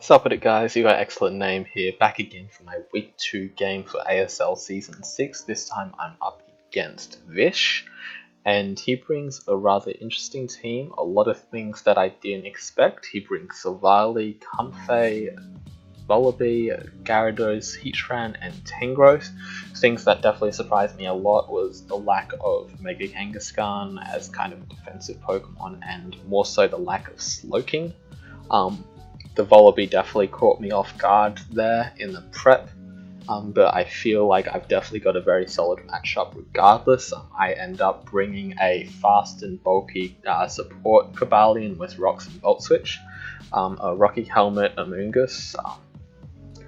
Sup with it, guys, you got Excellent Name here, back again for my week 2 game for ASL Season 6. This time I'm up against Visch, and he brings a rather interesting team, a lot of things that I didn't expect. He brings Savali, Comfey, Wallaby, Gyarados, Heatran, and Tangrowth. Things that definitely surprised me a lot was the lack of Mega Kangaskhan as kind of a defensive Pokemon, and more so the lack of Slowking. The Wallaby definitely caught me off guard there in the prep, but I feel like I've definitely got a very solid matchup regardless. I end up bringing a fast and bulky support Cobalion with Rocks and Volt Switch, a Rocky Helmet, Amoonguss,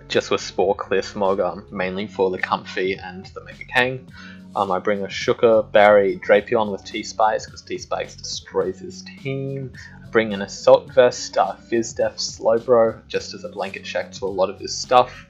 just with Spore Clear Smog, mainly for the Comfey and the Mega Kang. I bring a Shuka, Barry, Drapion with T-Spikes because T-Spikes destroys his team. Bring an Assault Vest, Fizdef, Slowbro, just as a blanket check to a lot of his stuff,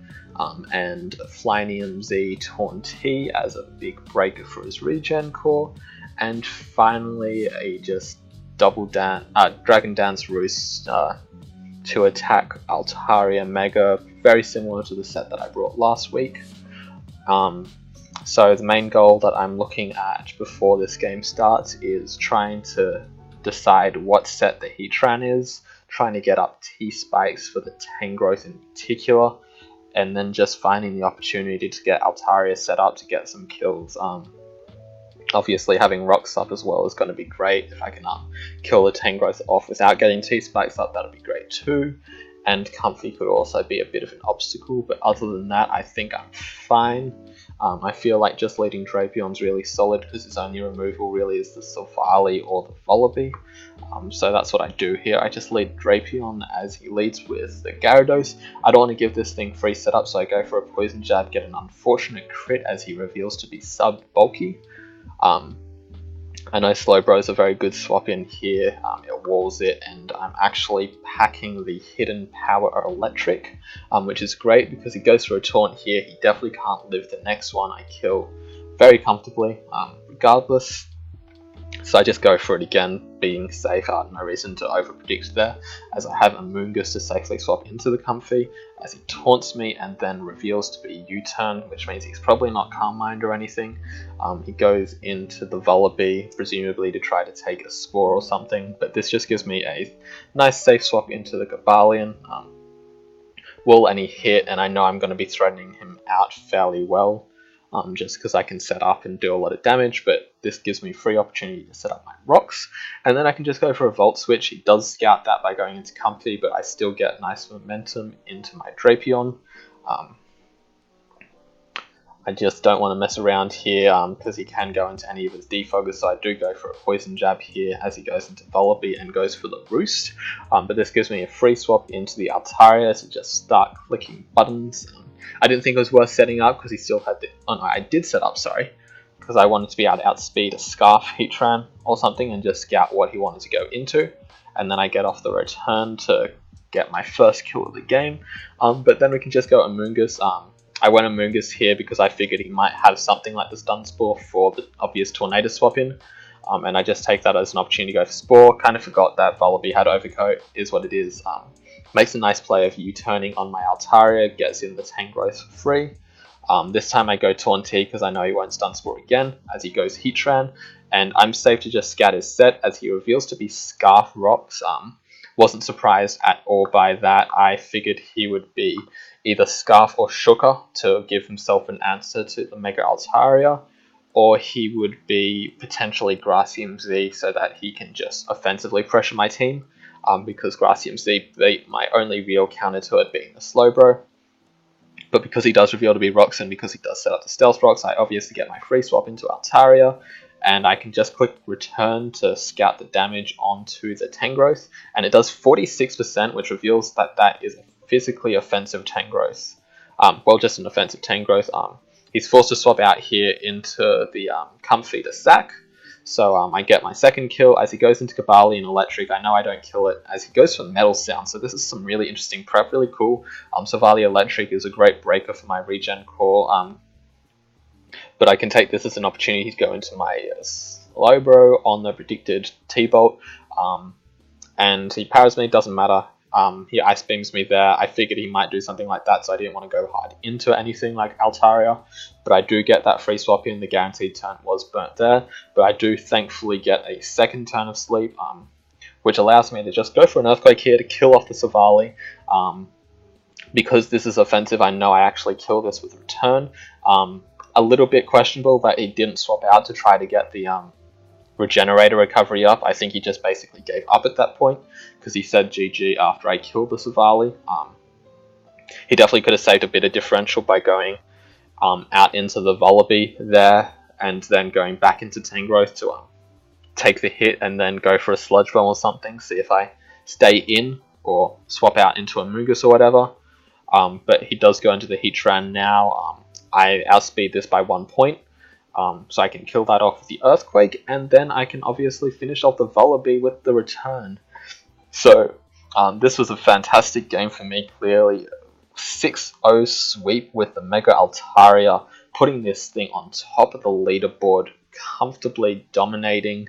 and Flynium Z, Torn T as a big breaker for his regen core, and finally a just Dragon Dance Roost to attack Altaria Mega, very similar to the set that I brought last week. So the main goal that I'm looking at before this game starts is trying to decide what set the Heatran is, trying to get up T-Spikes for the Tangrowth in particular, and then just finding the opportunity to get Altaria set up to get some kills. Obviously having Rocks up as well is going to be great. If I can kill the Tangrowth off without getting T-Spikes up, that'll be great too. And Comfey could also be a bit of an obstacle, but other than that, I think I'm fine. I feel like just leading Drapion's really solid because his only removal really is the Savali or the Wallaby. So that's what I do here. I just lead Drapion as he leads with the Gyarados. I don't want to give this thing free setup, so I go for a Poison Jab, get an unfortunate crit as he reveals to be sub-bulky. I know Slowbro is a very good swap in here, it walls it, and I'm actually packing the Hidden Power Electric, which is great because he goes for a taunt here, he definitely can't live the next one, I kill very comfortably, regardless. So I just go for it again, being safe, no reason to overpredict there, as I have a Amoonguss to safely swap into the Comfey, as he taunts me and then reveals to be U-turn, which means he's probably not Calm Mind or anything. He goes into the Wallaby, presumably to try to take a Spore or something, but this just gives me a nice safe swap into the Cobalion. Will any hit, and I know I'm going to be threatening him out fairly well. Just because I can set up and do a lot of damage, but this gives me free opportunity to set up my Rocks, and then I can just go for a Volt Switch. He does scout that by going into Comfey, but I still get nice momentum into my Drapion. I just don't want to mess around here because he can go into any of his defoggers, so I do go for a Poison Jab here as he goes into Wallaby and goes for the Roost, but this gives me a free swap into the Altaria to just start clicking buttons. I didn't think it was worth setting up because he still had the... Oh no, I did set up, sorry, because I wanted to be able to outspeed a Scarf Heatran or something and just scout what he wanted to go into, and then I get off the return to get my first kill of the game. But then we can just go Amoonguss. I went Amoonguss here because I figured he might have something like the Stun Spore for the obvious Tornado swap in, and I just take that as an opportunity to go for Spore. Kind of forgot that Wallaby had Overcoat, is what it is. Makes a nice play of U-turning on my Altaria, gets in the Tangrowth for free. This time I go Torn T because I know he won't Stun Spore again as he goes Heatran, and I'm safe to just scat his set as he reveals to be Scarf Rocks. Wasn't surprised at all by that. I figured he would be either Scarf or Shuka to give himself an answer to the Mega Altaria, or he would be potentially Gracium Z so that he can just offensively pressure my team, because Gracium Z beat my only real counter to it being the Slowbro. But because he does reveal to be Rocks and because he does set up the Stealth Rocks, I obviously get my free swap into Altaria, and I can just click return to scout the damage onto the Tangrowth, and it does 46%, which reveals that that is a physically offensive Tangrowth. Well, just an offensive Tangrowth. He's forced to swap out here into the Comfey to sack, so I get my second kill as he goes into Cobalion Electric. I know I don't kill it as he goes for Metal Sound, so this is some really interesting prep, really cool. Savali Electric is a great breaker for my regen core, but I can take this as an opportunity to go into my Slowbro on the predicted T-Bolt, and he powers me, doesn't matter. He ice beams me there. I figured he might do something like that, so I didn't want to go hard into anything like Altaria. But I do get that free swap in. The guaranteed turn was burnt there, but I do thankfully get a second turn of sleep, which allows me to just go for an Earthquake here to kill off the Savali. Because this is offensive, I know I actually kill this with return. A little bit questionable that he didn't swap out to try to get the Regenerator recovery up. I think he just basically gave up at that point because he said GG after I killed the Savali. He definitely could have saved a bit of differential by going out into the Volibee there and then going back into Tangrowth to take the hit and then go for a Sludge Bomb or something, see if I stay in or swap out into a Mungus or whatever. But he does go into the Heatran now. I outspeed this by 1 point. So I can kill that off with the Earthquake, and then I can obviously finish off the Volibee with the return. So this was a fantastic game for me, clearly. 6-0 sweep with the Mega Altaria, putting this thing on top of the leaderboard, comfortably dominating.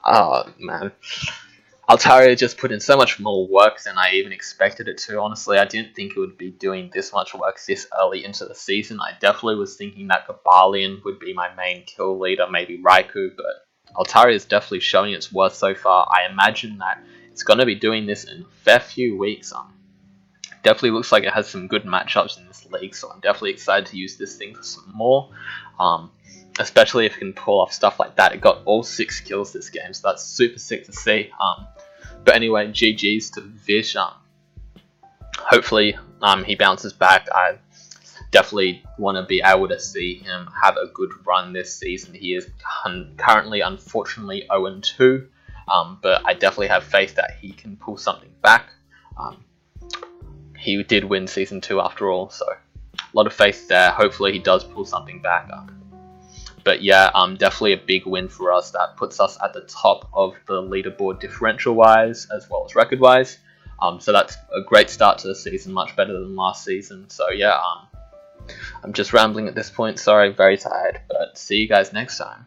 Oh man. Altaria just put in so much more work than I even expected it to. Honestly, I didn't think it would be doing this much work this early into the season. I definitely was thinking that Gabalion would be my main kill leader, maybe Raikou, but Altaria is definitely showing its worth so far. I imagine that it's going to be doing this in a fair few weeks. Definitely looks like it has some good matchups in this league, so I'm definitely excited to use this thing for some more. Especially if it can pull off stuff like that. It got all 6 kills this game, so that's super sick to see. But anyway, GG's to Visch. Hopefully he bounces back. I definitely want to be able to see him have a good run this season. He is currently, unfortunately, 0-2, but I definitely have faith that he can pull something back. He did win Season 2 after all, so a lot of faith there. Hopefully he does pull something back. But yeah, definitely a big win for us. That puts us at the top of the leaderboard differential-wise, as well as record-wise. So that's a great start to the season, much better than last season. So yeah, I'm just rambling at this point. Sorry, very tired. But see you guys next time.